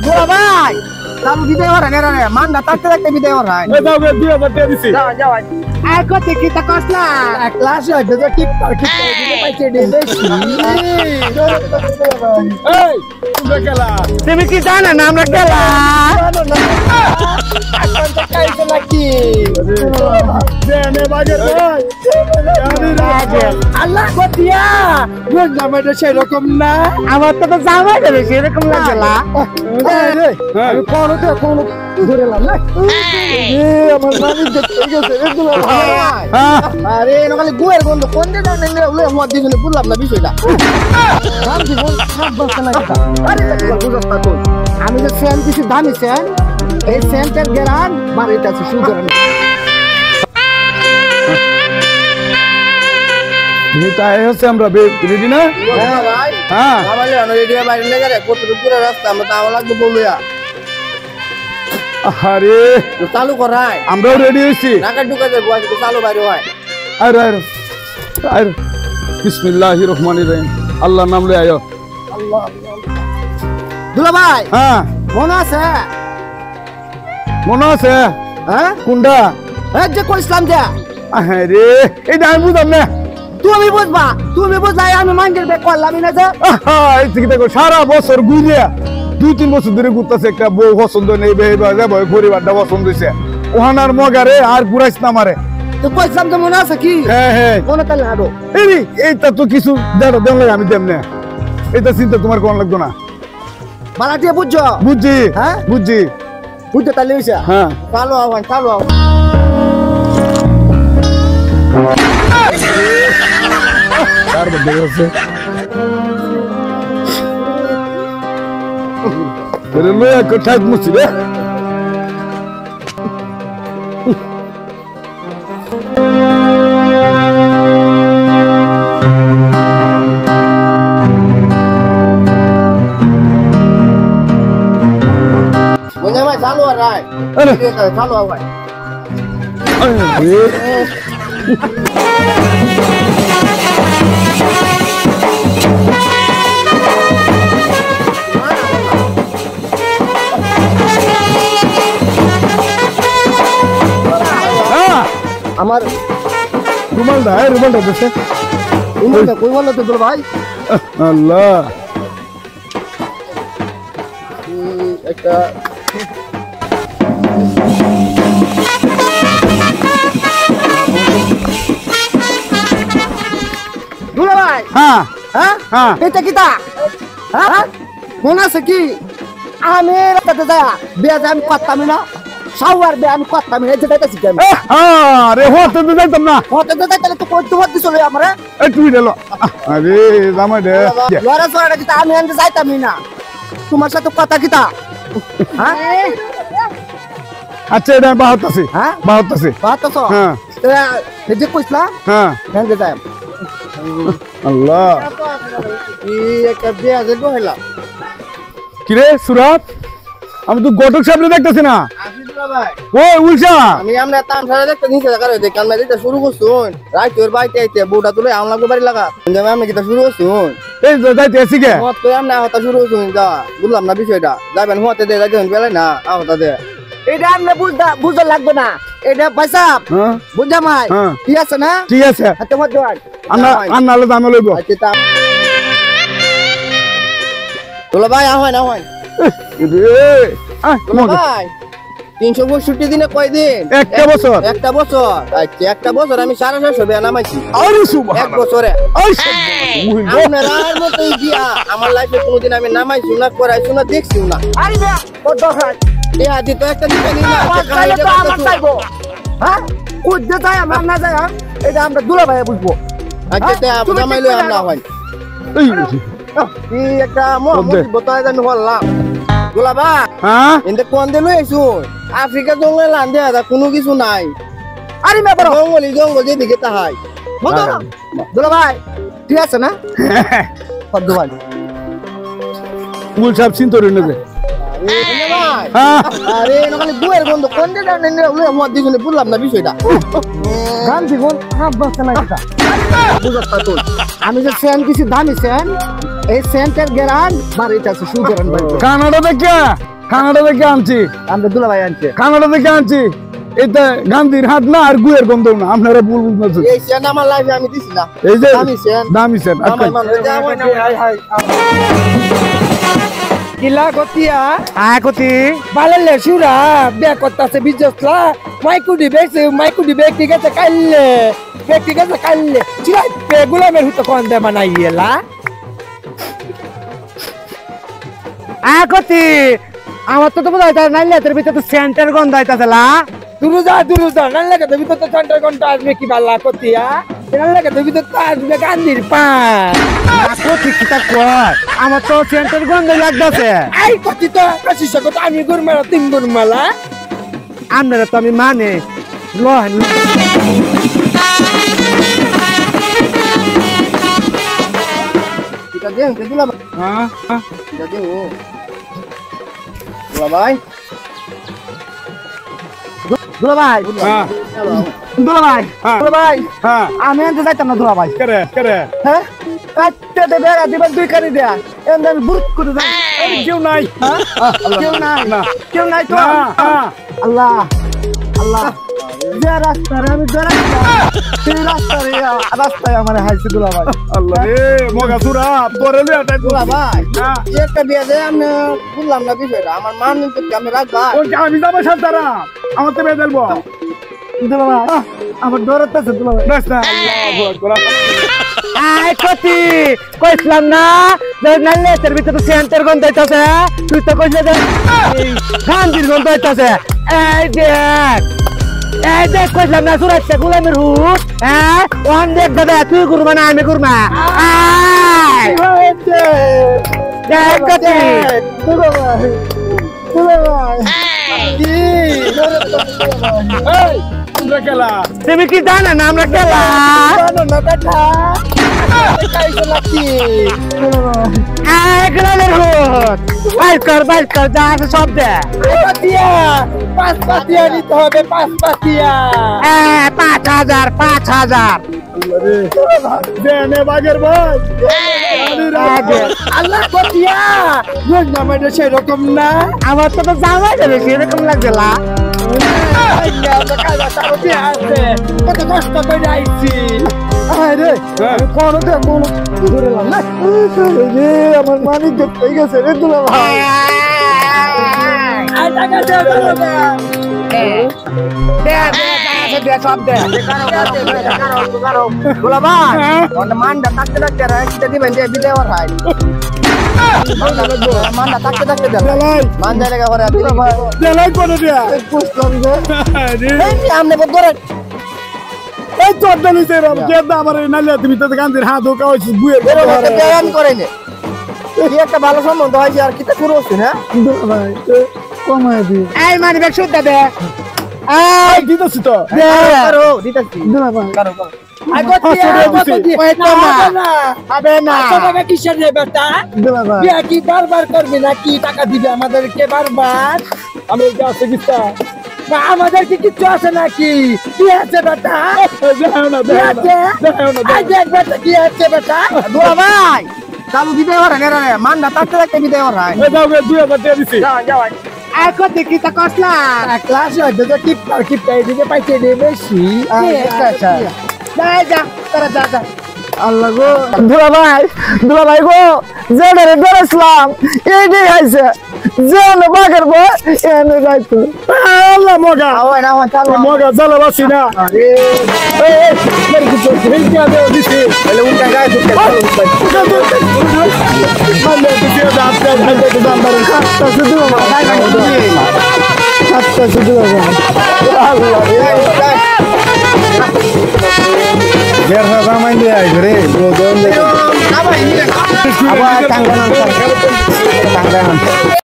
দুলা ভাই চালু বিদায় হরা নেরা রে মান না তাতে একটা বিদায় হরা এ যাও গে 2000 টাকা দিছি যাও যাও আর কত কি তা কসলা এক ক্লাস হয় তো টিপ দিতে পাইছে দেছি এই তুমি খেলা তুমি কি জানো না আমরা খেলা এখন তো কাইছে নাকি দেনে বাগে ভাই আল্লাহ গতিয়া বুঝ জামাইটা সেরকম না আমার তো জামাইটা সেরকম লাগে না আমি কোন ধরেলাম না আমার মানি দেখতে গেছে এগুলো আরে নকালে গুয়ের গন্ধ কোন দে না নেলে ওলে মদ দিছনে বুঝলাম না বিষয়টা রাম জীবন সব বলতে না কথা আরে বুঝছস তো আমি যে সেন কিছু দামি সেন এই সেন্টার গেরান বাড়িতে আছে সুগার নিতাই হচ্ছে আমরা রেডি না হ্যাঁ ভাই হ্যাঁ আমারে রেডি বাইরে লেগে রে কত দূর রাস্তা আমরা তো আওয়া লাগবে বলুয়া আরে তো চালু করাই আমরাও রেডি হইছি নাকা ঢুকা যায় বয়স তো চালু বাইরে হয় আরে আরে আরে বিসমিল্লাহির রহমানির রহিম আল্লাহর নাম লয়ে আয়ো আল্লাহ দুলা ভাই হ্যাঁ মনে আছে মনে আছে হ্যাঁ কোনটা এই যে কইছিলাম যে আরে এইটা আমি বুঝলাম না তুমি বুঝলাই আমি মাইন্ডের ব্যাক করলাম না যে এই থেকে দেখো সারা বছর ঘুরিয়া 2-3 বছর ধরে ঘুরতেছে একটা বউ পছন্দ নেই পরিবারটা পছন্দ হয়েছে ওহানার মগারে আর ঘুরাইছ না মারে তো কইছিলাম তো মনে আছে কি হ্যাঁ মনে তাহলে হাঁটো এইটা তো কিছু দেন লাগে আমি দেব না এটা চিন্তা তোমার কোন লাগতো না বালাটিয়া বুঝছো বুঝছি হ্যাঁ বুঝছি বুঝছো তাহলে হইছে হ্যাঁ চালু আওয়ান চালু আওয়ান আর বড় আছে বলে লয়া কোথায় মুছি রে মনে হয় চালু আর রাই আরে চালু আওয়ান আমার রুমালটা দেশে রুমালটা কই বললো তো ভাই আল্লাহ একটা দুলা ভাই হ্যাঁ হ্যাঁ হ্যাঁ এটা কিটা হ্যাঁ মনে আছে কি আমি রাতে যা বিয়া যা আমি করতাম না শাওয়ার বে আমি করতাম না যেটা শিখে আমি আরে হতে তো যাইতাম না হতে তো তাহলে তো কই তোমার দিছলে আমারে এই তুই দেলো আরে জামাই দে লড়া সরা কিটা আমি আনতে যাইতাম না তোমার সাথে কথা কিটা হ্যাঁ আচ্ছা এটা বাহতাছি হ্যাঁ বাহতাছি বাতাস হ্যাঁ এই যে কইছলা হ্যাঁ হ্যাঁ যে যাই আল্লাহ এই একটা বিয়া যে গহলা কিরে সুরাত আমি তো গটক সামনে দেখতেছি না আসিদুল্লাহ ভাই ও উলসা আমি আমরা তামসারা দেখতে নিচে জায়গা রইতে কালমা দিতে শুরু করছুন রাইত তোর বাইতে আইতে বউটা তুলে আম লাগবে বাড়ি লাগা আমি আমরা কিটা শুরু করছুন এই যাইতে আছি কে মত তো আমরা হতা শুরু করছুন যা বুঝলাম না বিষয়টা যাবেন হতে দে যাইতে বেলা না হতা দে এটা আমরা বুঝা লাগবে না এটা পয়সা হ্যাঁ বুঝা মাই হ্যাঁ ঠিক আছে না ঠিক আছে তোমার দোয়ার আন্নালে দামে লইব আচ্ছা তা তোলা ভাই আহ্বান আহ্বান রে ভাই 365 দিনে কয় দিন একটা বছর একটা বছর আচ্ছা একটা বছর আমি 650 বেয়া নামাইছি আরে সুবহান এক বছরে আপনার মতই দিয়া আমার লাইফে কোনোদিন আমি নামাইছি না করাইছি না দেখছি না আরে ভাই কত দরকার এই আদি তো একটা দিন না তাহলে তো আমার চাইবো হ্যাঁ কই দে তাই আমরা না যাই এটা আমরা দুলা ভাই বুঝবো আচ্ছা তে আপনি নামাইলো আমরা হয় এই একটা মোহাম্মদ বতায় জানি হল্লাম দুলা ভাই হ্যাঁ এন্ড কোন দিন আইছো আফ্রিকা জঙ্গলে লান্দে আদা কোনো কিছু নাই আরে মে বড় জঙ্গল যেদিকে তাহাই দুলা ভাই ঠিক আছে না কত ভাই মূল সাহেব চিন্তা করেন না যে আরে নকালে গুয়ের গন্ধ কোন দে না নেলে ওলে মদ দিছনে বুঝলাম না বিষয়টা গান জীবন হাফ বসতে না এটা বুঝছ তো আমি যে সেন কিছু দামি সেন এই সেন্টার গ্যারান্ট বাড়িতে আছে সুগ্যারান্ট বাড়ি কানাডা থেকে আনছি আমরা দুলা ভাই আনছে কানাডা থেকে আনছি এটা গান্ধীর হাত না আর গুয়ের গন্ধ না আপনারা ভুল বুঝছেন এই সেন আমার লাইফে আমি দিছি না এই যে দামি সেন আচ্ছা কিলা গতিয়া কতি বালালে সুরা বে করতেছে বিজসলা মাইকুডি ব্যক্তিগত কাইলে চিলাই বে গুলামের হুতো কোন দে মানাইয়েলা কতি আমার তো বোঝা যায় নাইলে তোর ভিতরে তো সেন্টার গন্ধ আইতাছলা দুরুজা নাইলে তোর ভিতরে তো সেন্টার গন্ধ আসবে কি বালা কতিয়া নাইলে তোর ভিতরে তো আসবে গান্ধীর পান কতি কিতা কয় আমার তো সেন্টার গন্ধ লাগতাছে এই কতি তো কছিস কত আমি গুরমালা তিন গুরমালা আমরা তো আমি মানে লহন কিতা দেন দুলা হ্যাঁ কিতা দেও দুলা ভাই আমি আনতে যাইতাম না দুলা ভাই হ্যাঁ কাটতে দে বেড়া দিবেন দুই কানি দেয়া এন্ড আমি বুরুত করে যাই কেউ নাই কেউ নাই তো আল্লাহ যে রাস্তায় আমি সেই রাস্তায় আমার হাইছে দুলা ভাই আল্লাহ রে মগা সুরা তোরে লইয়া দুলা ভাই একটা বিয়ে দেয় আমি বললাম না বিষয়টা আমার মান নিতে আমি রাখবা আমি যাবো সান্তারা আমার তো বেদেলবো দুলা ভাই আমার ডরতেছে দুলা ভাই না আল্লাহু আকবার আয় কতি কইছিলাম না যে নালে তোর ভিতরে সেন্টার গন্ধ আইতাছে তুই তো কইলে যে গান্ধীর গন্ধ আইতাছে এই দেখ কইছিলাম না সুরাইতে গুলামের হুট হ্যাঁ ওখান দেখ দাদা তুই গুরমা না আমি গুরমা দেখ কতি তুমি কি জানো না আমরা খেলা বাইর কর যা আছে সব দে 5 পাতিয়া নিতে হবে 5 পাতিয়া 5,000 বাগের ভাই আল্লাহ পাতিয়া জামাইটা সেরকম না আমার তো জামাইটা সেরকম লাগছিলা কত কষ্ট করে আইছি আমার মানি হয়ে গেছে রে দুলা ভাই মানটা থাকতে থাকতে দিবেন যে বিদায় হয় মানটা থাকতে থাকতে মান জায়গা করে আমনে বড় এই তো দলিছে কেদা আমার নালে তুমি তো গান্ধীর হাত ধোকা হইছে বুয়ে আমি করাই না কি একটা ভালো সম্বন্ধ হইছে আর কিটা শুরু হচ্ছে না ভাই কমাই দি এই মানে ব্যাগ শুদ্ধ দে এই দিতেছি তো করো দিতেছি দুলা ভাই করো আই গতি হবে না টাকা কিসের রে বেটা দুলা ভাই বিয়া কি বারবার করবে নাকি টাকা দিবে আমাদেরকে বারবার আমরা যা আছে কিটা আমাদের কি কিছু আছে নাকি কি আছে বেটা কি আছে বেটা দুলা ভাই চালু দিতে পারে না রে মানটা থাকতে থাকতে দিতে পারে 2000 টাকা দিছি যাও এখন দেখি তা কসলা ক্লাস হইতো তো টিপটা এদিকে পাইছে রে বেশি আচ্ছা যা তারা যা আল্লাহ গো দুলা ভাই গো জেডারে ধরেছিলাম এইটাই আইছে জেলে বাগের বই এনে যাইতো আল্লাহ মগা ওই না চালো মগা জ্বালা বাসি না এই মেরে কিছু হেলকিয়া দেও দিছি এলে উল্টা গায় দিতে মানে দিছে দাঁত ঢালতে দাম বাড়ে কাটটা শুধু কাটটা শুধু আল্লাহ Gerha ramai dia, gere, bro, don deh. Apa ini? Apa tangganan?